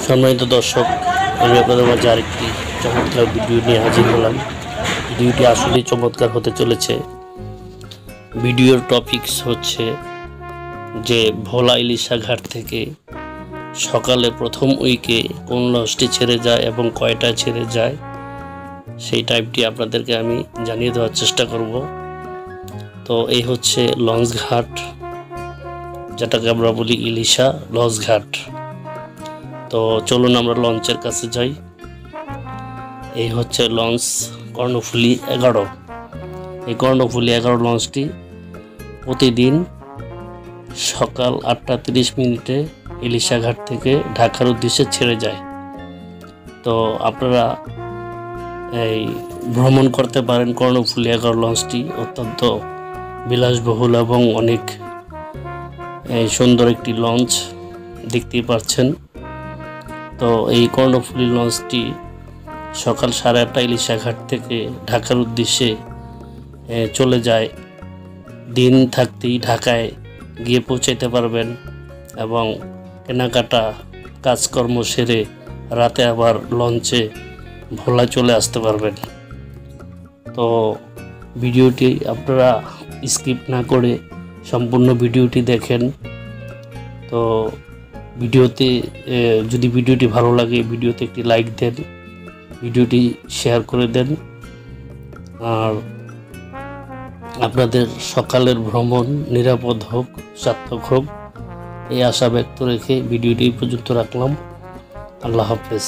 সম্মানিত দর্শক, আমি আপনাদের মাঝে আরেকটি চমৎকার ভিডিও নিয়ে হাজির হলাম। ভিডিওটি আসলেই চমৎকার হতে চলেছে। ভিডিওর টপিকস হচ্ছে যে ভোলা ইলিশা ঘাট থেকে সকালে প্রথম উইকে কোন লঞ্চটি ছেড়ে যায় এবং কয়টায় ছেড়ে যায় সেই টাইমটি আপনাদেরকে আমি জানিয়ে দেওয়ার চেষ্টা করব। তো এই হচ্ছে লঞ্চ ঘাট, যেটাকে আমরা বলি ইলিশা লঞ্চ ঘাট। তো চলুন আমরা লঞ্চের কাছে যাই। এই হচ্ছে লঞ্চ কর্ণফুলী 11। এই কর্ণফুলী 11 লঞ্চটি প্রতিদিন সকাল 8:30 ইলিশা ঘাট থেকে ঢাকার উদ্দেশ্যে ছেড়ে যায়। তো আপনারা এই ভ্রমণ করতে পারেন কর্ণফুলী 11 লঞ্চটি। অত্যন্ত বিলাসবহুল এবং অনেক সুন্দর একটি লঞ্চ, দেখতেই পাচ্ছেন। তো এই কর্ণফুলী লঞ্চটি সকাল 8:30 ইলিশা ঘাট থেকে ঢাকার উদ্দেশ্যে চলে যায়। দিন থাকতেই ঢাকায় গিয়ে পৌঁছাইতে পারবেন এবং কেনাকাটা কাজকর্ম সেরে রাতে আবার লঞ্চে ভোলা চলে আসতে পারবেন। তো ভিডিওটি আপনারা স্কিপ না করে সম্পূর্ণ ভিডিওটি দেখেন। তো ভিডিওতে যদি ভিডিওটি ভালো লাগে ভিডিওতে একটি লাইক দেন, ভিডিওটি শেয়ার করে দেন, আর আপনাদের সকালের ভ্রমণ নিরাপদ হোক, সার্থক হোক, এই আশা ব্যক্ত রেখে ভিডিওটি পর্যন্ত রাখলাম। আল্লাহ হাফেজ।